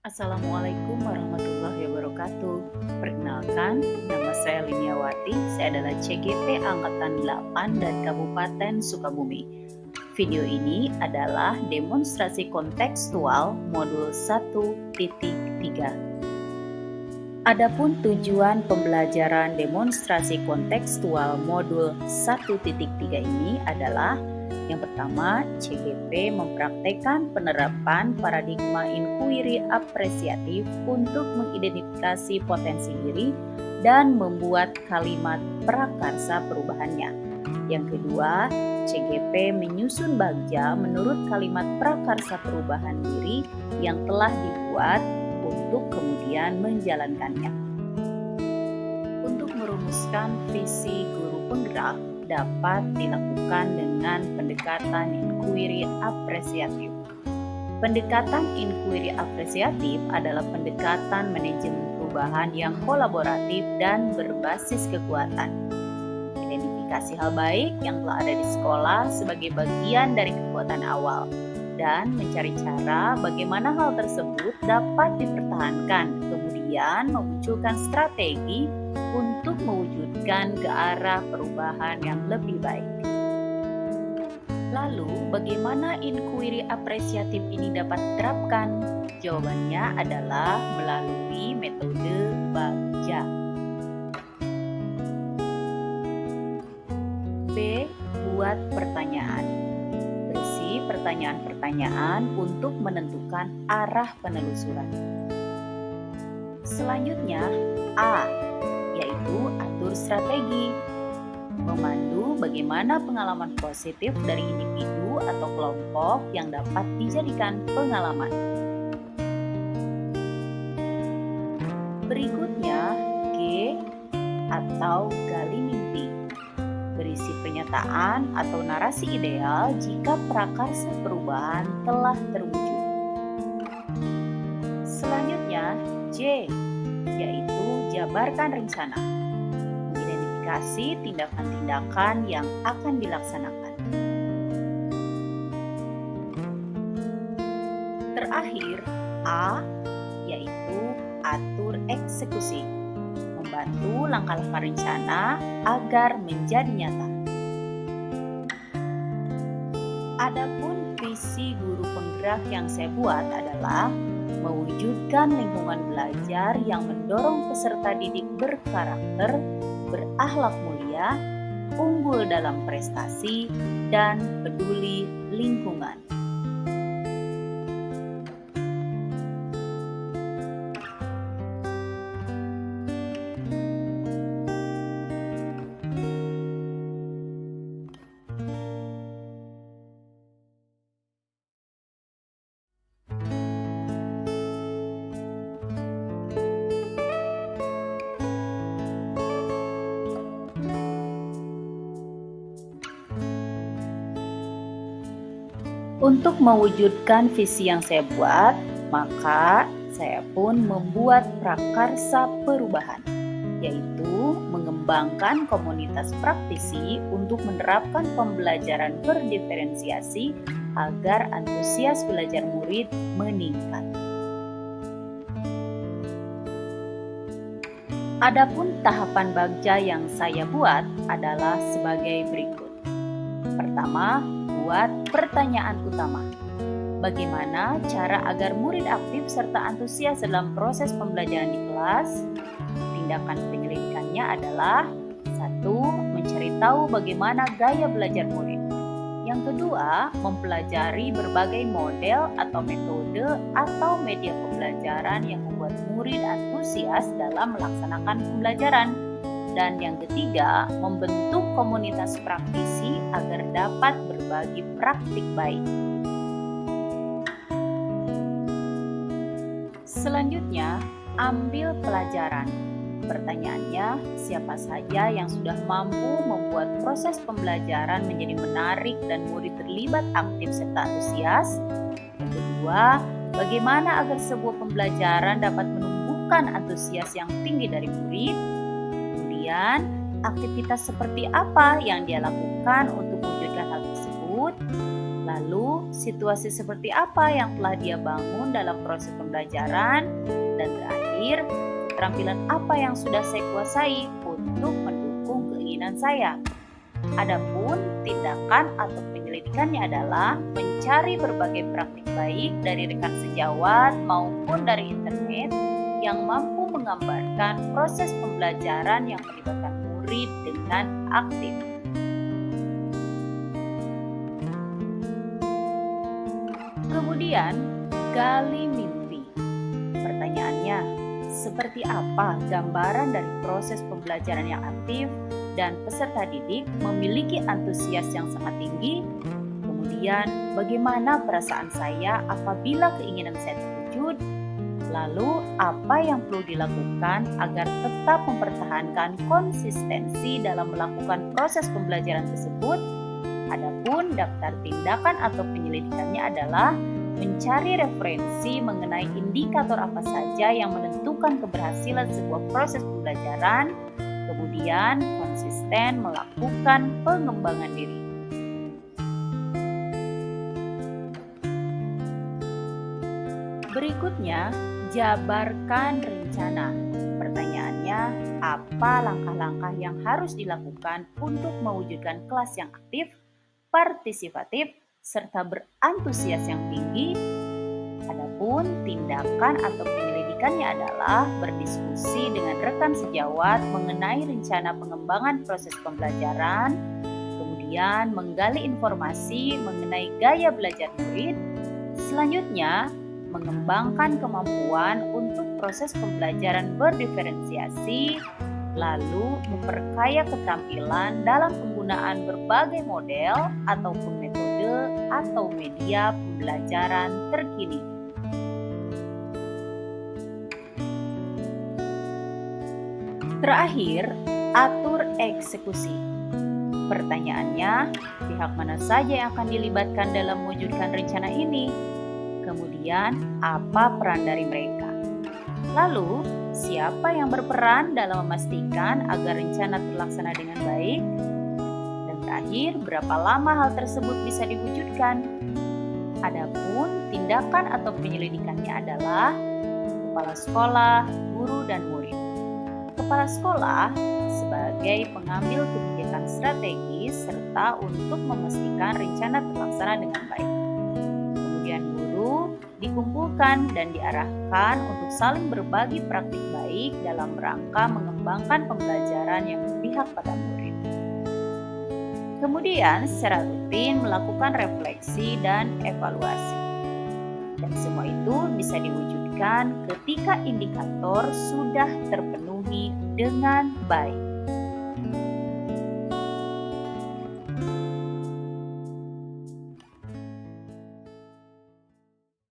Assalamualaikum warahmatullahi wabarakatuh. Perkenalkan, nama saya Liniawati. Saya adalah CGP Angkatan 8 dan Kabupaten Sukabumi. Video ini adalah demonstrasi kontekstual modul 1.3. Adapun tujuan pembelajaran demonstrasi kontekstual modul 1.3 ini adalah yang pertama, CGP mempraktekkan penerapan paradigma inquiry apresiatif untuk mengidentifikasi potensi diri dan membuat kalimat prakarsa perubahannya. Yang kedua, CGP menyusun bagja menurut kalimat prakarsa perubahan diri yang telah dibuat untuk kemudian menjalankannya. Untuk merumuskan visi guru penggerak dapat dilakukan dengan pendekatan inquiry apresiatif. Pendekatan inquiry apresiatif adalah pendekatan manajemen perubahan yang kolaboratif dan berbasis kekuatan. Identifikasi hal baik yang telah ada di sekolah sebagai bagian dari kekuatan awal dan mencari cara bagaimana hal tersebut dapat dipertahankan, kemudian memunculkan strategi untuk mewujudkan ke arah perubahan yang lebih baik. Lalu, bagaimana inquiry apresiatif ini dapat diterapkan? Jawabannya adalah melalui metode bagja. B. Buat pertanyaan. Berisi pertanyaan-pertanyaan untuk menentukan arah penelusuran. Selanjutnya, A, yaitu atur strategi. Memandu bagaimana pengalaman positif dari individu atau kelompok yang dapat dijadikan pengalaman. Berikutnya, G, atau gali mimpi. Berisi pernyataan atau narasi ideal jika prakarsa perubahan telah terwujud. Selanjutnya, J, yaitu jabarkan rencana. Mengidentifikasi tindakan-tindakan yang akan dilaksanakan. Terakhir, A, yaitu atur eksekusi. Membantu langkah-langkah rencana agar menjadi nyata. Adapun visi guru penggerak yang saya buat adalah mewujudkan lingkungan belajar yang mendorong peserta didik berkarakter, berakhlak mulia, unggul dalam prestasi, dan peduli lingkungan. Untuk mewujudkan visi yang saya buat, maka saya pun membuat prakarsa perubahan, yaitu mengembangkan komunitas praktisi untuk menerapkan pembelajaran berdiferensiasi agar antusias belajar murid meningkat. Adapun tahapan bagja yang saya buat adalah sebagai berikut. Pertama, buat pertanyaan utama. Bagaimana cara agar murid aktif serta antusias dalam proses pembelajaran di kelas? Tindakan penyelidikannya adalah 1. Mencari tahu bagaimana gaya belajar murid. Yang kedua, mempelajari berbagai model atau metode atau media pembelajaran yang membuat murid antusias dalam melaksanakan pembelajaran. Dan yang ketiga, membentuk komunitas praktisi agar dapat berbagi praktik baik. Selanjutnya, ambil pelajaran. Pertanyaannya, siapa saja yang sudah mampu membuat proses pembelajaran menjadi menarik dan murid terlibat aktif serta antusias? Yang kedua, bagaimana agar sebuah pembelajaran dapat menumbuhkan antusias yang tinggi dari murid? Kemudian, aktivitas seperti apa yang dia lakukan untuk mewujudkan hal tersebut? Lalu, situasi seperti apa yang telah dia bangun dalam proses pembelajaran? Dan terakhir, keterampilan apa yang sudah saya kuasai untuk mendukung keinginan saya? Adapun tindakan atau penyelidikannya adalah mencari berbagai praktik baik dari rekan sejawat maupun dari internet yang mampu menggambarkan proses pembelajaran yang melibatkan murid dengan aktif. Kemudian, gali mimpi. Pertanyaannya, seperti apa gambaran dari proses pembelajaran yang aktif dan peserta didik memiliki antusias yang sangat tinggi? Kemudian, bagaimana perasaan saya apabila keinginan saya terwujud? Lalu, apa yang perlu dilakukan agar tetap mempertahankan konsistensi dalam melakukan proses pembelajaran tersebut? Adapun daftar tindakan atau penyelidikannya adalah mencari referensi mengenai indikator apa saja yang menentukan keberhasilan sebuah proses pembelajaran, kemudian konsisten melakukan pengembangan diri. Berikutnya, jabarkan rencana. Pertanyaannya, apa langkah-langkah yang harus dilakukan untuk mewujudkan kelas yang aktif, partisipatif, serta berantusias yang tinggi? Adapun tindakan atau penyelidikannya adalah berdiskusi dengan rekan sejawat mengenai rencana pengembangan proses pembelajaran, kemudian menggali informasi mengenai gaya belajar murid, selanjutnya mengembangkan kemampuan untuk proses pembelajaran berdiferensiasi, lalu memperkaya keterampilan dalam penggunaan berbagai model ataupun metode atau media pembelajaran terkini. Terakhir, atur eksekusi. Pertanyaannya, pihak mana saja yang akan dilibatkan dalam mewujudkan rencana ini? Kemudian, apa peran dari mereka? Lalu, siapa yang berperan dalam memastikan agar rencana terlaksana dengan baik? Dan terakhir, berapa lama hal tersebut bisa diwujudkan? Adapun tindakan atau penyelidikannya adalah kepala sekolah, guru, dan murid. Kepala sekolah sebagai pengambil kebijakan strategis serta untuk memastikan rencana terlaksana dengan baik. Kemudian guru dikumpulkan dan diarahkan untuk saling berbagi praktik baik dalam rangka mengembangkan pembelajaran yang berpihak pada murid. Kemudian secara rutin melakukan refleksi dan evaluasi. Dan semua itu bisa diwujudkan ketika indikator sudah terpenuhi dengan baik.